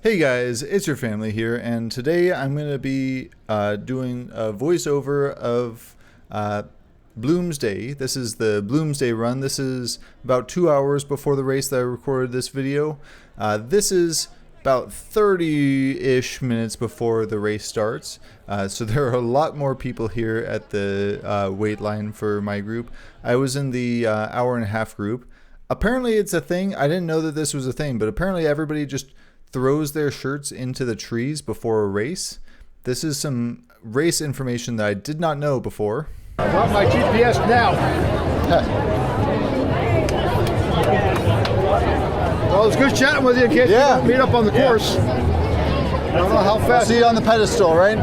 Hey guys, it's your family here, and today I'm going to be doing a voiceover of Bloomsday. This is the Bloomsday run. This is about 2 hours before the race that I recorded this video. This is about 30-ish minutes before the race starts. So there are a lot more people here at the wait line for my group. I was in the hour and a half group. Apparently it's a thing. I didn't know that this was a thing, but apparently everybody just throws their shirts into the trees before a race. This is some race information that I did not know before. I'm on my GPS now. Well, it was good chatting with you in case we don't meet up on the course. I don't know how fast. See you on the pedestal, right?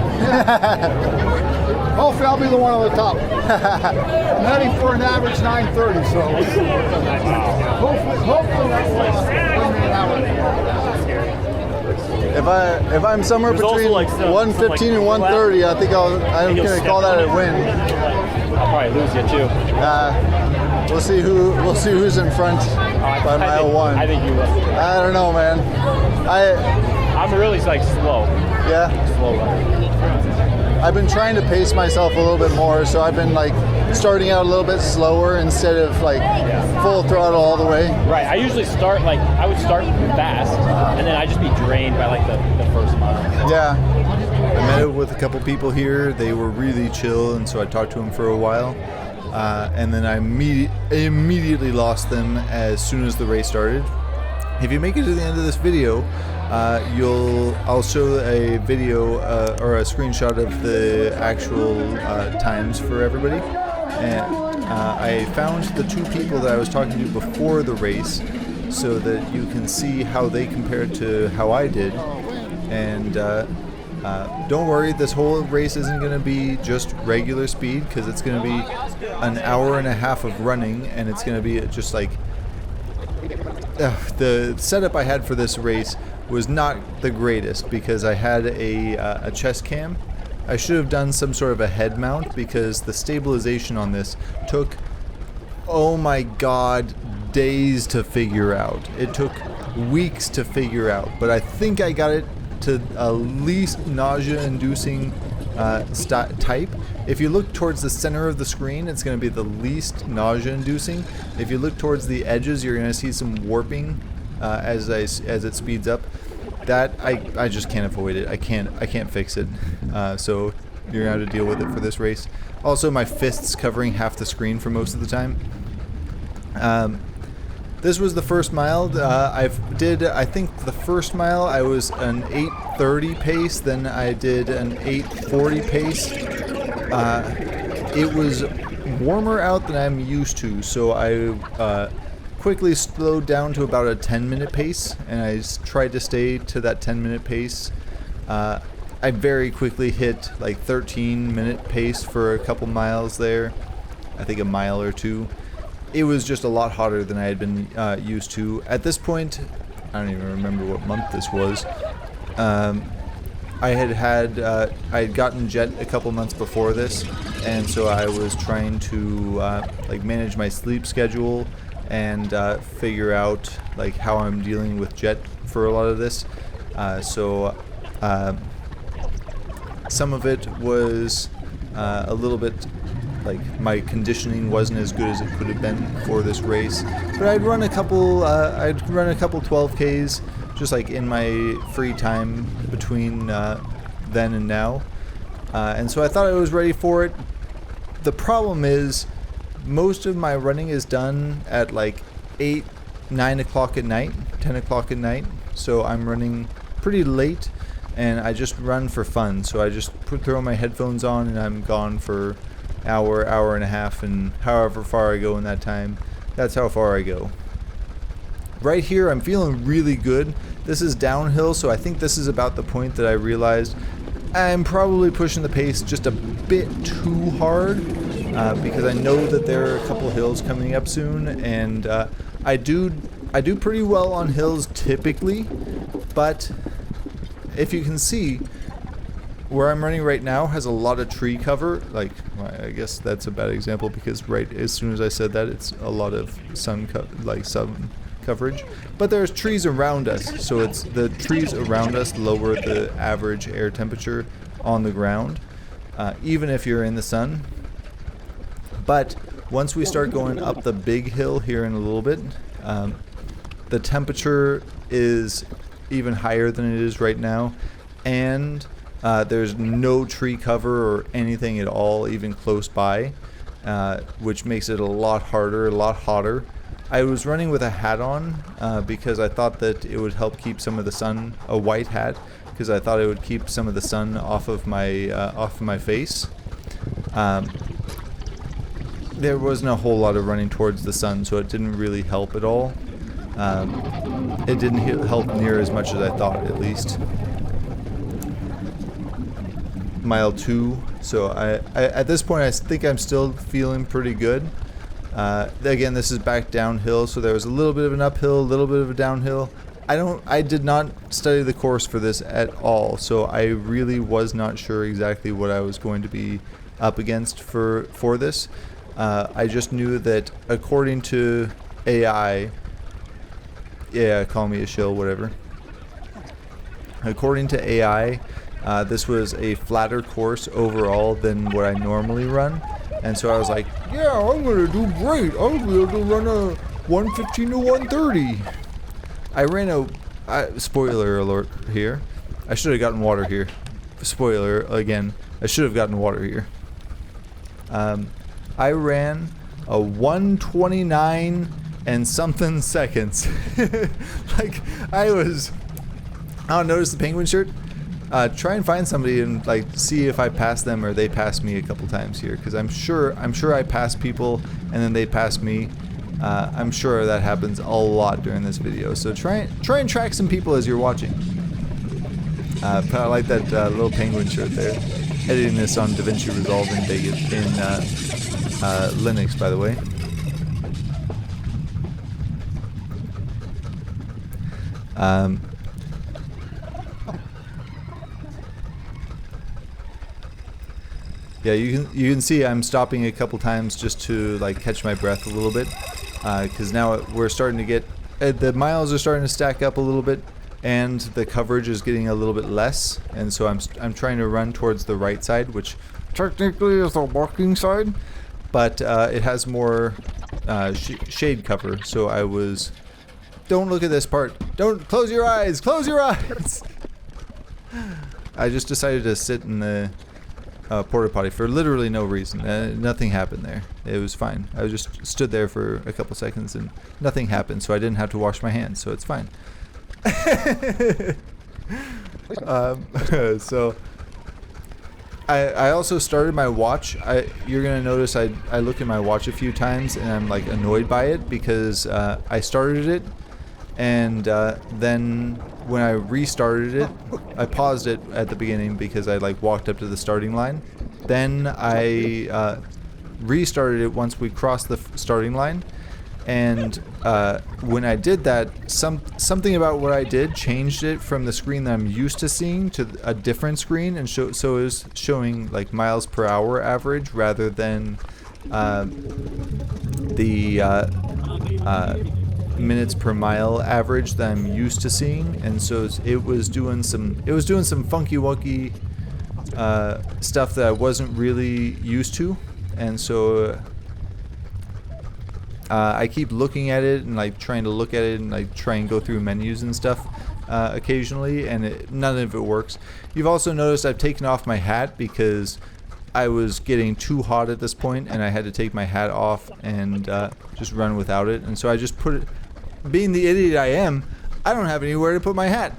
Hopefully I'll be the one on the top. I'm heading for an average 9:30, so hopefully that's an hour. If I'm somewhere between 1:15 and 1:30, I think I'm gonna call that a win. I'll probably lose you too. We'll see who's in front by mile one. I think you will. I don't know, man. I'm really slow. Yeah. Slow runner. I've been trying to pace myself a little bit more, so I've been starting out a little bit slower instead of full throttle all the way. Right. I usually I would start fast, and then I'd just be drained by the first mile. Yeah. I met up with a couple people here. They were really chill, and so I talked to them for a while. And then I immediately lost them as soon as the race started. If you make it to the end of this video, I'll show a video or a screenshot of the actual times for everybody. And I found the two people that I was talking to before the race so that you can see how they compared to how I did. And don't worry, this whole race isn't going to be just regular speed, because it's going to be an hour and a half of running, and it's going to be just the setup I had for this race was not the greatest, because I had a chest cam. I should have done some sort of a head mount, because the stabilization on this took, oh my god, days to figure out. It took weeks to figure out, but I think I got it to a least nausea-inducing type. If you look towards the center of the screen, it's going to be the least nausea-inducing. If you look towards the edges, you're going to see some warping as it speeds up. That I just can't avoid it. I can't fix it. So you're going to have to deal with it for this race. Also, my fist's covering half the screen for most of the time. This was the first mile. I think the first mile I was an 8:30 pace, then I did an 8:40 pace. It was warmer out than I'm used to, so I quickly slowed down to about a 10-minute pace, and I tried to stay to that 10-minute pace. I very quickly hit 13-minute pace for a couple miles there. I think a mile or two. It was just a lot hotter than I had been used to. At this point, I don't even remember what month this was. I had gotten Jet a couple months before this, and so I was trying to manage my sleep schedule and figure out how I'm dealing with Jet for a lot of this. Some of it was a little bit my conditioning wasn't as good as it could have been for this race, but I'd run a couple 12Ks just in my free time between then and now, and so I thought I was ready for it. The problem is most of my running is done at 8, 9 o'clock at night, 10 o'clock at night, so I'm running pretty late, and I just run for fun. So I just throw my headphones on and I'm gone for hour and a half, and however far I go in that time, that's how far I go. Right here I'm feeling really good. This is downhill, so I think this is about the point that I realized I'm probably pushing the pace just a bit too hard, because I know that there are a couple hills coming up soon, and I do pretty well on hills typically, but if you can see, where I'm running right now has a lot of tree cover. I guess that's a bad example, because right as soon as I said that, it's a lot of sun coverage. But there's trees around us, so it's the trees around us lower the average air temperature on the ground, even if you're in the sun. But once we start going up the big hill here in a little bit, the temperature is even higher than it is right now, and there's no tree cover or anything at all even close by, which makes it a lot harder, a lot hotter. I was running with a hat on because I thought that it would help keep some of the sun, a white hat, because I thought it would keep some of the sun off of my face. There wasn't a whole lot of running towards the sun, so it didn't really help at all. It didn't help near as much as I thought, at least. Mile 2, so I at this point I think I'm still feeling pretty good. Again, this is back downhill, so there was a little bit of an uphill, a little bit of a downhill. I did not study the course for this at all, so I really was not sure exactly what I was going to be up against for this. I just knew that according to AI, yeah, call me a shill, whatever. According to AI, this was a flatter course overall than what I normally run. And so I was like, yeah, I'm going to do great. I'll be able to run a 115 to 130. I ran a, spoiler alert here. I should have gotten water here. Spoiler again, I should have gotten water here. I ran a 129 and something seconds. Like, I don't notice the penguin shirt. Try and find somebody and like see if I pass them or they pass me a couple times here, because I'm sure I pass people and then they pass me. I'm sure that happens a lot during this video. So try and track some people as you're watching. But I like that little penguin shirt there. Editing this on DaVinci Resolve in Vegas in Linux, by the way. Yeah, you can see I'm stopping a couple times just to like catch my breath a little bit, because now we're starting to get the miles are starting to stack up a little bit, and the coverage is getting a little bit less, and so I'm trying to run towards the right side, which technically is the walking side, but it has more shade cover. So don't look at this part. Don't close your eyes. Close your eyes. I just decided to sit in the porta potty for literally no reason. Nothing happened there. It was fine. I just stood there for a couple seconds and nothing happened, so I didn't have to wash my hands, so it's fine. So I also started my watch. You're gonna notice I look at my watch a few times and I'm like annoyed by it, because I started it and then when I restarted it, I paused it at the beginning because I like walked up to the starting line. Then I restarted it once we crossed the starting line, and when I did that, something about what I did changed it from the screen that I'm used to seeing to a different screen, and so it was showing like miles per hour average rather than the minutes per mile average that I'm used to seeing. And so it was doing some funky wonky stuff that I wasn't really used to, and so I keep looking at it and like trying to look at it and like try and go through menus and stuff occasionally, and none of it works. You've also noticed I've taken off my hat because I was getting too hot at this point and I had to take my hat off and just run without it, and so I just put it. Being the idiot I am, I don't have anywhere to put my hat.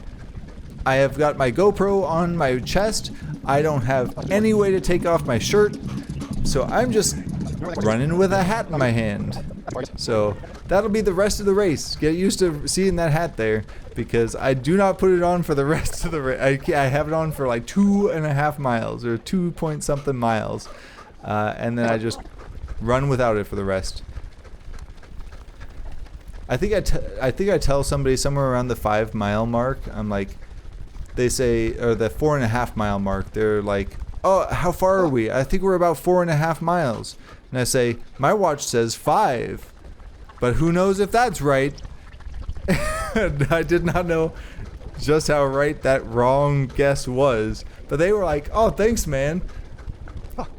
I have got my GoPro on my chest. I don't have any way to take off my shirt, so I'm just running with a hat in my hand. So that'll be the rest of the race. Get used to seeing that hat there, because I do not put it on for the rest of the race. I have it on for like 2.5 miles or 2 point something miles, and then I just run without it for the rest. I think I tell somebody somewhere around the 5 mile mark. I'm like, they say, or the 4.5 mile mark. They're like, oh, how far are we? I think we're about 4.5 miles. And I say, my watch says 5, but who knows if that's right? I did not know just how right that wrong guess was, but they were like, "Oh, thanks, man."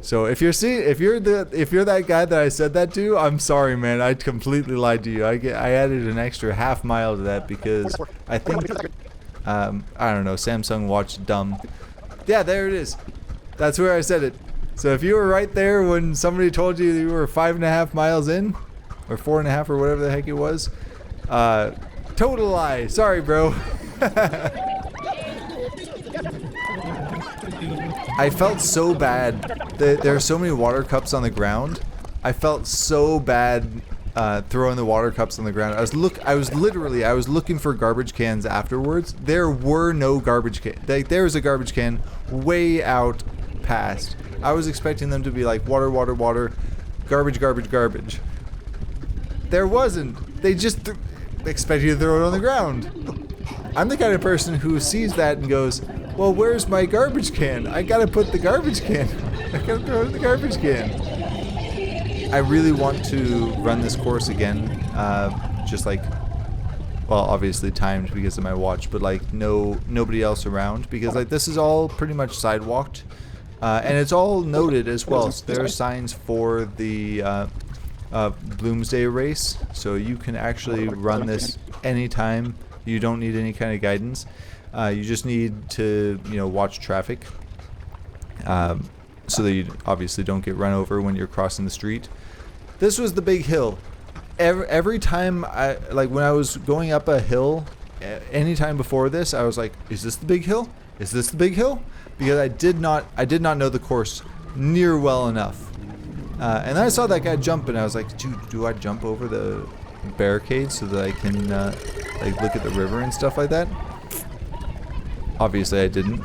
So if you're that guy that I said that to, I'm sorry, man. I completely lied to you. I added an extra half mile to that because I think I don't know, Samsung Watch dumb. Yeah, there it is. That's where I said it. So if you were right there when somebody told you you were 5.5 miles in, or 4.5 or whatever the heck it was, total lie. Sorry, bro. I felt so bad. There are so many water cups on the ground. I felt so bad throwing the water cups on the ground. I was looking for garbage cans afterwards. There were no garbage cans. There was a garbage can way out past. I was expecting them to be like water, water, water, garbage, garbage, garbage. There wasn't. They just expect you to throw it on the ground. I'm the kind of person who sees that and goes, well, where's my garbage can? I gotta put the garbage can. I gotta throw it in the garbage can. I really want to run this course again, just like, well, obviously timed because of my watch, but like nobody else around, because like this is all pretty much sidewalked, and it's all noted as well. So there are signs for the Bloomsday race, so you can actually run this anytime. You don't need any kind of guidance. You just need to, watch traffic, so that you obviously don't get run over when you're crossing the street. This was the big hill. Every time when I was going up a hill, any time before this, I was like, is this the big hill? Is this the big hill? Because I did not know the course near well enough. And then I saw that guy jump, and I was like, dude, do I jump over the barricade so that I can look at the river and stuff like that? Obviously I didn't.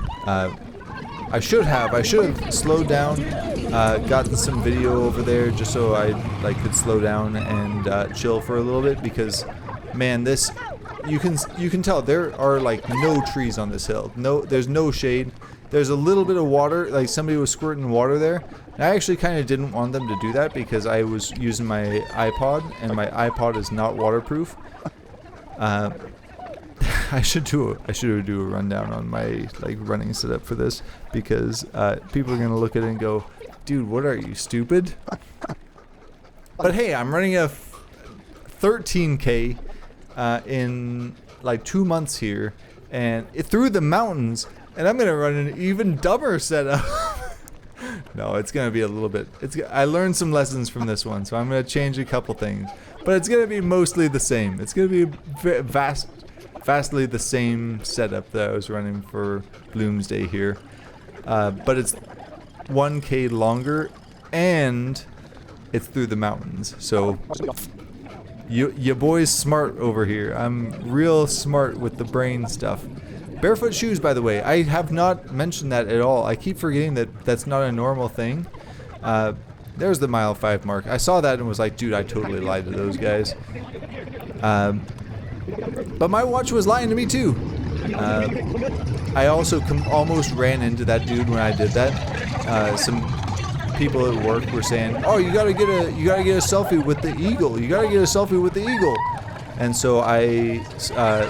I should have slowed down, gotten some video over there just so I could slow down and chill for a little bit, because man, this you can tell there are no trees on this hill. There's no shade. There's a little bit of water, like somebody was squirting water there. And I actually kind of didn't want them to do that because I was using my iPod, and my iPod is not waterproof. I should do a rundown on my running setup for this, because people are gonna look at it and go, "Dude, what are you, stupid?" But hey, I'm running a 13K in 2 months here, and through the mountains, and I'm gonna run an even dumber setup. No, it's gonna be a little bit. I learned some lessons from this one, so I'm gonna change a couple things, but it's gonna be mostly the same. It's gonna be vastly the same setup that I was running for Bloomsday here, but it's 1K longer, and it's through the mountains. So your boy's smart over here. I'm real smart with the brain stuff. Barefoot shoes, by the way. I have not mentioned that at all. I keep forgetting that that's not a normal thing. There's the mile 5 mark. I saw that and was like, dude, I totally lied to those guys. But my watch was lying to me too. I also almost ran into that dude when I did that. Some people at work were saying, "Oh, you gotta get a selfie with the eagle. You gotta get a selfie with the eagle." And so I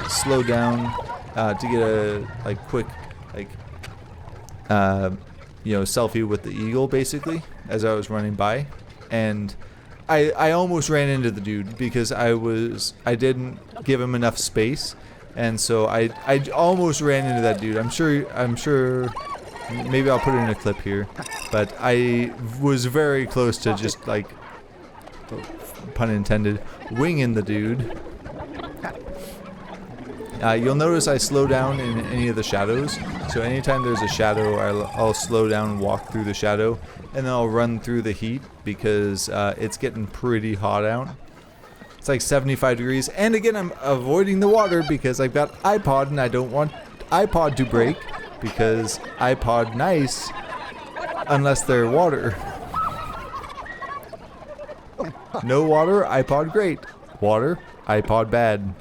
slowed down to get a quick selfie with the eagle, basically, as I was running by, and I almost ran into the dude because I didn't give him enough space, and so I almost ran into that dude. I'm sure maybe I'll put it in a clip here, but I was very close to just pun intended, winging the dude. You'll notice I slow down in any of the shadows, so anytime there's a shadow, I'll slow down and walk through the shadow, and then I'll run through the heat because it's getting pretty hot out. It's like 75 degrees, and again, I'm avoiding the water because I've got iPod, and I don't want iPod to break, because iPod nice unless they're water. No water, iPod great. Water, iPod bad.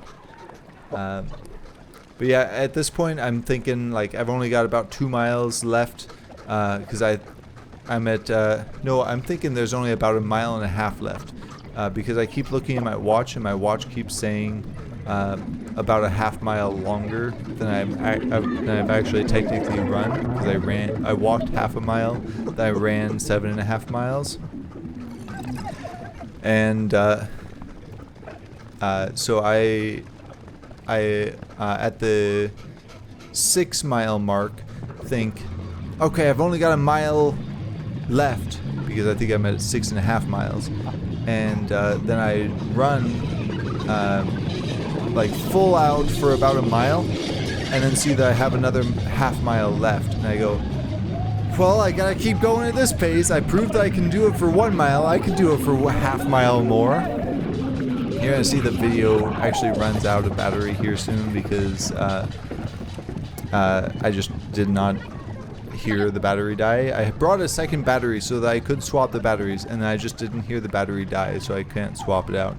But yeah, at this point, I'm thinking I've only got about 2 miles left, because I'm thinking there's only about 1.5 miles left, because I keep looking at my watch, and my watch keeps saying about a half mile longer than I've actually technically run, because I walked half a mile, then I ran 7.5 miles, and so I at the 6 mile mark think, okay, I've only got a mile left, because I think I'm at 6.5 miles, and then I run like full out for about a mile, and then see that I have another half mile left, and I go, well, I gotta keep going at this pace. I proved that I can do it for 1 mile. I can do it for half mile more. You're gonna see the video actually runs out of battery here soon, because I just did not hear the battery die. I brought a second battery so that I could swap the batteries, and I just didn't hear the battery die, so I can't swap it out.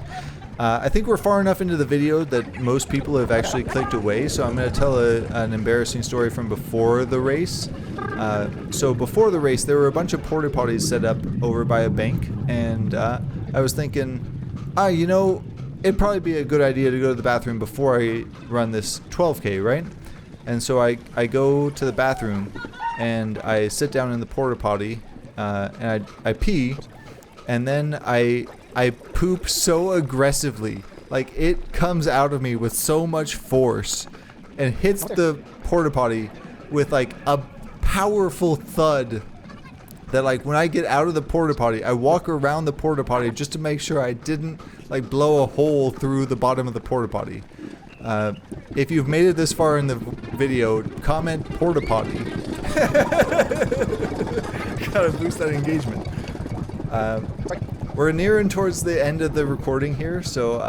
I think we're far enough into the video that most people have actually clicked away, so I'm going to tell an embarrassing story from before the race. So before the race, there were a bunch of porta potties set up over by a bank, and I was thinking, you know, it'd probably be a good idea to go to the bathroom before I run this 12K, right? And so I go to the bathroom, and I sit down in the porta potty, and I pee, and then I poop so aggressively, like it comes out of me with so much force and hits the porta potty with like a powerful thud that, like, when I get out of the porta potty, I walk around the porta potty just to make sure I didn't like blow a hole through the bottom of the porta potty. If you've made it this far in the video, comment porta potty. Gotta boost that engagement. We're nearing towards the end of the recording here, so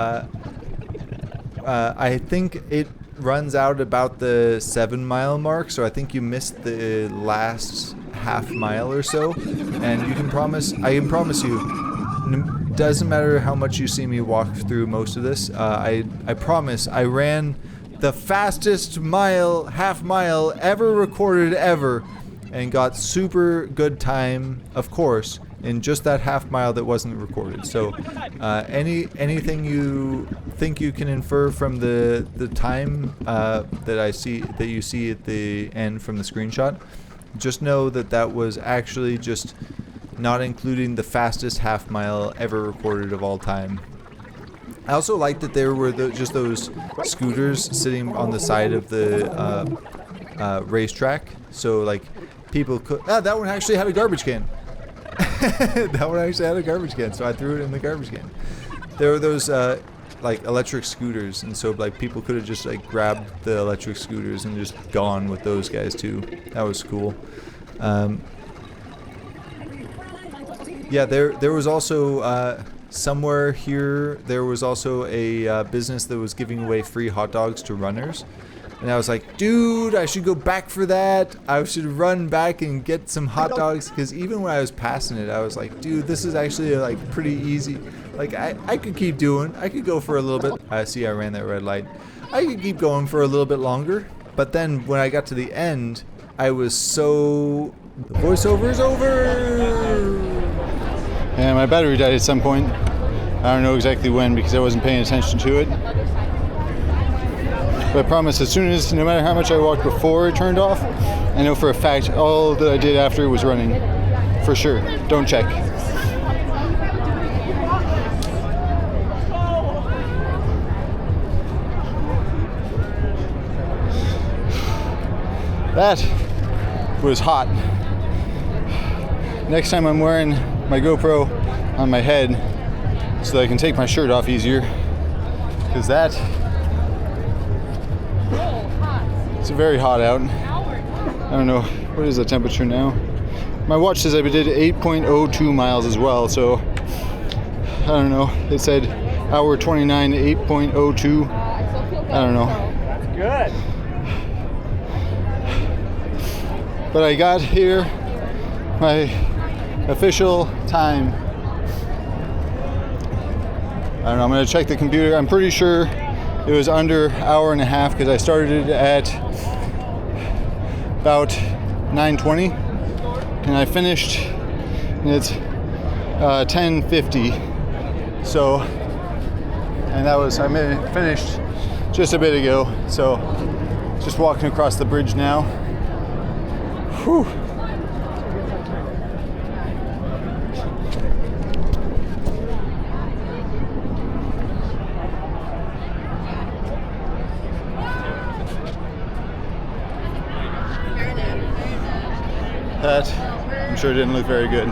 I think it runs out about the 7 mile mark, so I think you missed the last half mile or so, and I can promise you, doesn't matter how much you see me walk through most of this, I promise I ran the fastest half mile ever recorded ever, and got super good time, of course, in just that half mile that wasn't recorded. So anything you think you can infer from the time that you see at the end from the screenshot, just know that was actually just not including the fastest half mile ever recorded of all time. I also like that there were just those scooters sitting on the side of the racetrack, so like people could. That one actually had a garbage can. That one actually had a garbage can, so I threw it in the garbage can. There were those like electric scooters, and so like people could have just like grabbed the electric scooters and just gone with those guys too. That was cool. Yeah, there was also somewhere here there was also a business that was giving away free hot dogs to runners. And I was like, dude, I should go back for that. I should run back and get some hot dogs, because even when I was passing it, I was like, dude, this is actually like pretty easy. Like I could keep doing. I could go for a little bit. I see I ran that red light. I could keep going for a little bit longer. But then when I got to the end, I was so... The voiceover is over! And my battery died at some point. I don't know exactly when, because I wasn't paying attention to it. But I promise, as soon as, no matter how much I walked before it turned off, I know for a fact all that I did after was running. For sure. Don't check. That was hot. Next time I'm wearing my GoPro on my head so that I can take my shirt off easier, because it's very hot out. I don't know, what is the temperature now? My watch says I did 8.02 miles as well, so I don't know. It said hour 29, 8.02. I don't know. That's good. But I got here my official time. I don't know, I'm gonna check the computer. I'm pretty sure it was under an hour and a half, because I started at about 9:20 and I finished, and it's 10:50. So, and that was, finished just a bit ago. So just walking across the bridge now. Whew. That, I'm sure, didn't look very good.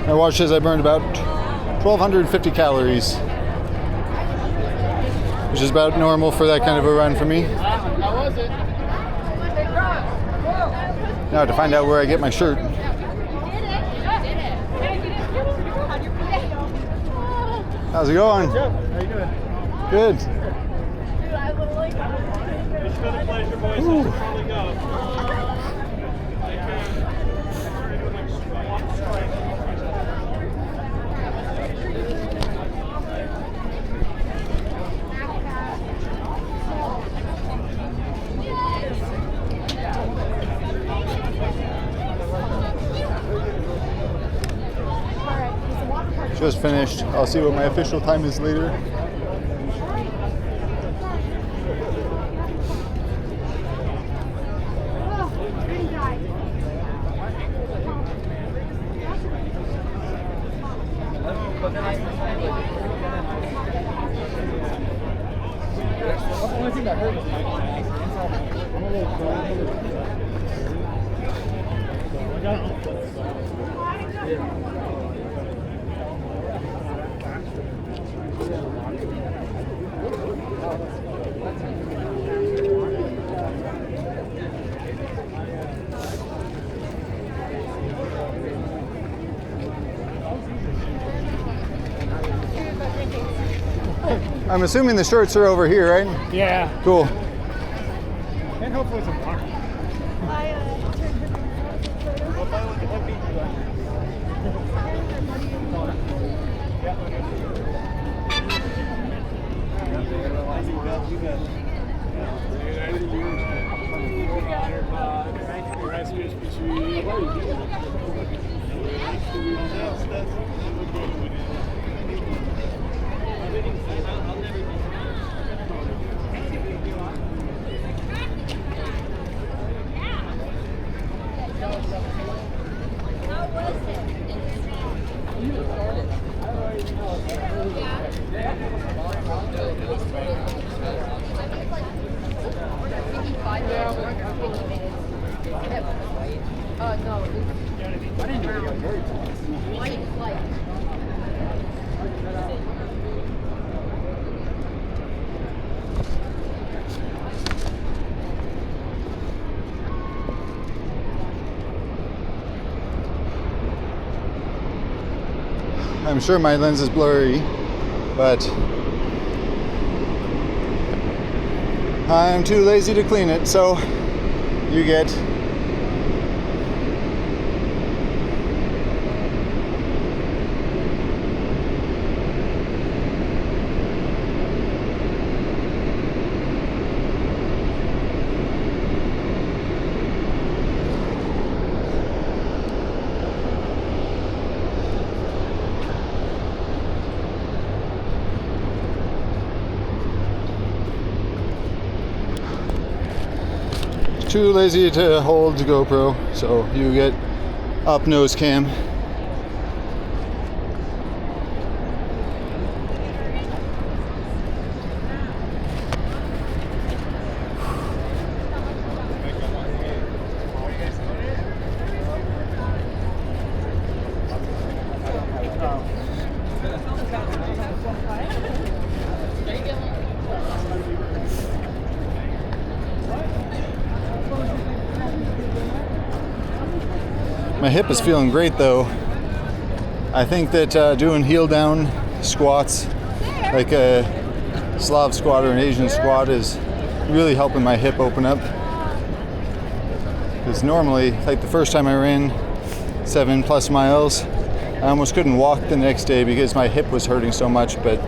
My watch says I burned about 1,250 calories, which is about normal for that kind of a run for me. Now to find out where I get my shirt. How's it going? How you doing? Good. It's been a pleasure, boys. Ooh. Let's really go. Just finished. I'll see what my official time is later. I'm assuming the shirts are over here, right? Yeah. Cool. And hopefully some water. I'm sure my lens is blurry, but I'm too lazy to clean it, so you get too lazy to hold the GoPro, so you get up nose cam. My hip is feeling great though. I think that doing heel down squats, like a Slav squat or an Asian squat, is really helping my hip open up. Because normally, like the first time I ran 7+ miles, I almost couldn't walk the next day because my hip was hurting so much, but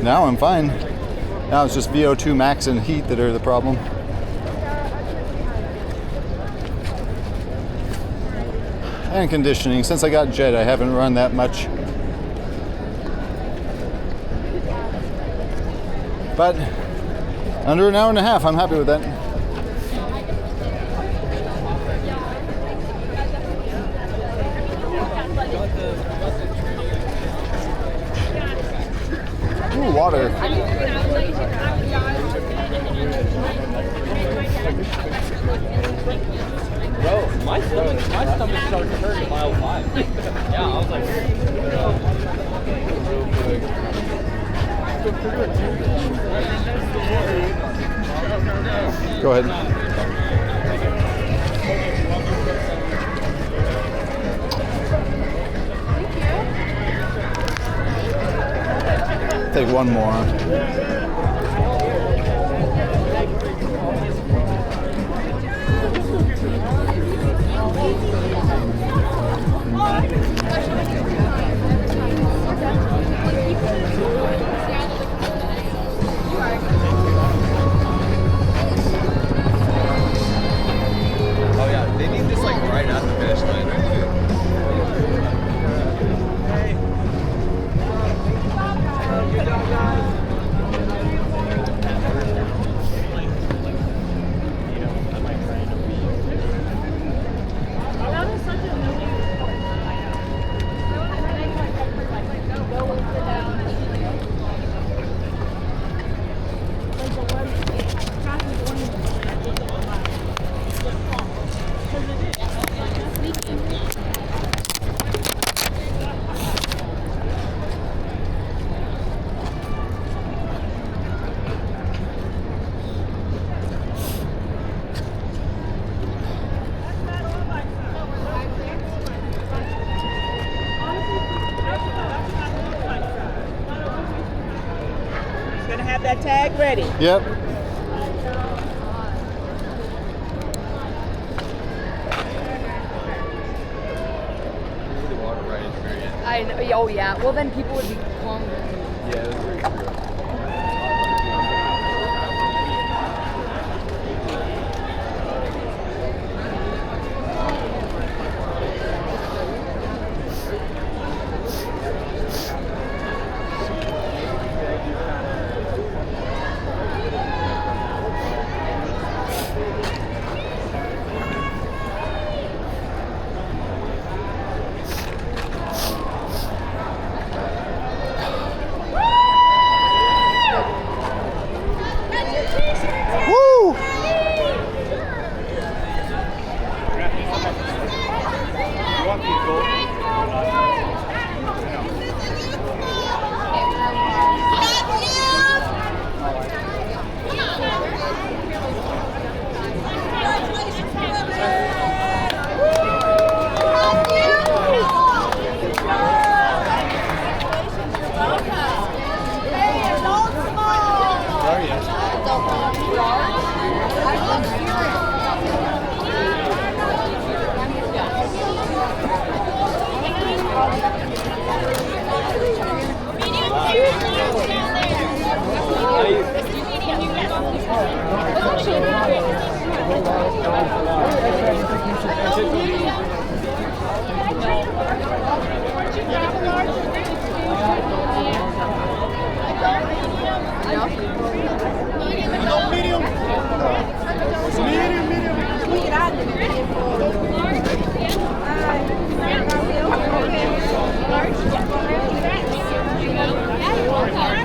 now I'm fine. Now it's just VO2 max and heat that are the problem. and conditioning. Since I got Jet, I haven't run that much. But under an hour and a half, I'm happy with that. Ooh, water. Bro, my stomach started to hurt at mile 5. Yeah, I was like, Go ahead. Take one more. Oh yeah, they need this like right at the finish line. Gonna have that tag ready. Yep. The water right at the very end. I know. Oh yeah. Well, then people would be longer. Yeah, that's very true. Woo!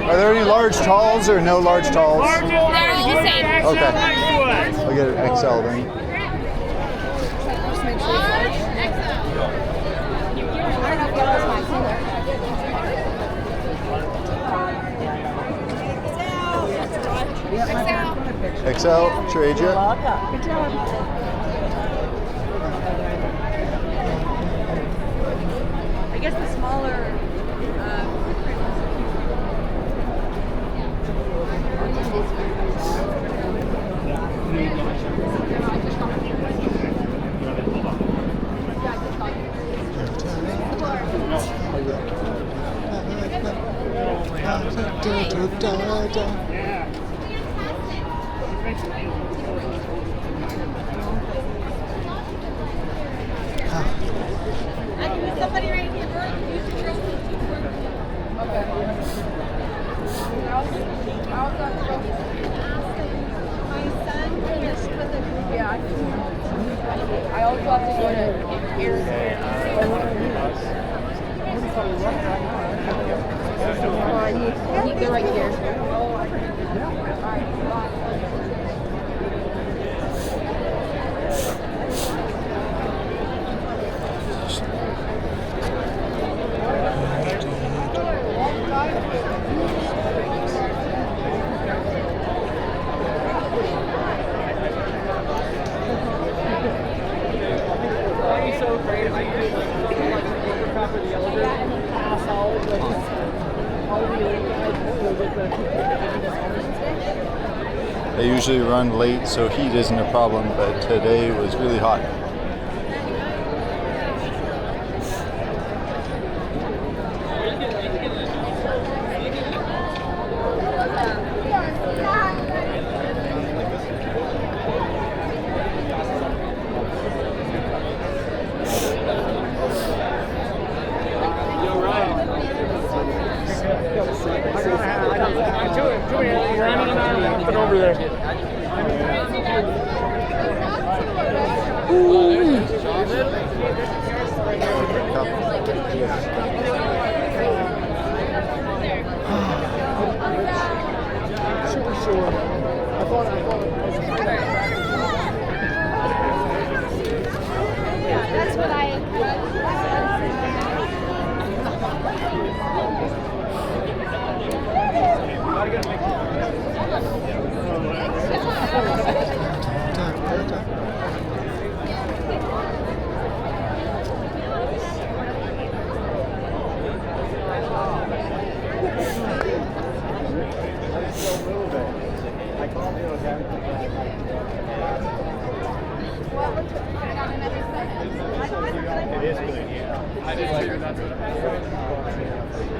Are there any large talls or no large talls? They're the same. Okay. I'll get an XL then. Just make sure it's large. I don't know if that was my color. XL, trade you. I guess the smaller. Somebody right here. Okay. My son finished with the yeah. I also have to go to Arizona. They're right here. I usually run late, so heat isn't a problem, but today was really hot. Over there. Super short. I thought That's what I.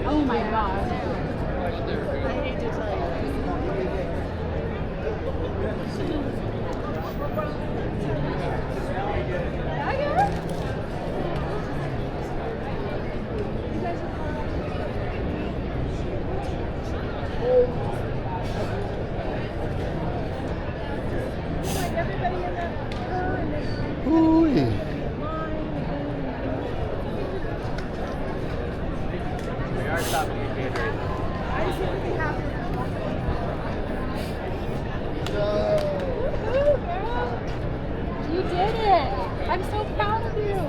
Oh my gosh. I hate to tell Ooh-wee. You did it! I'm so proud of you!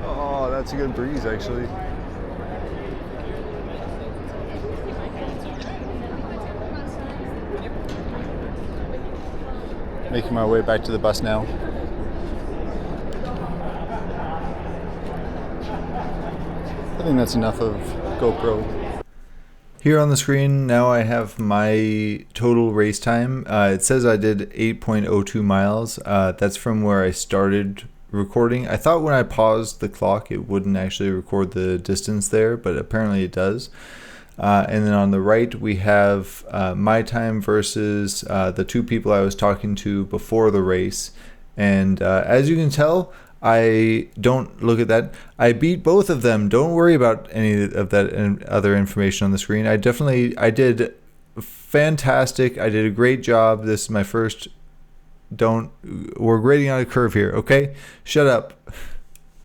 Oh, that's a good breeze, actually. Making my way back to the bus now. I think that's enough of GoPro. Here on the screen now I have my total race time. It says I did 8.02 miles. That's from where I started recording. I thought when I paused the clock it wouldn't actually record the distance there, but apparently it does. And then on the right we have my time versus the two people I was talking to before the race. And as you can tell, Don't look at that. I beat both of them. Don't worry about any of that and other information on the screen. I did fantastic. I did a great job. This is my first. We're grading on a curve here, okay? Shut up.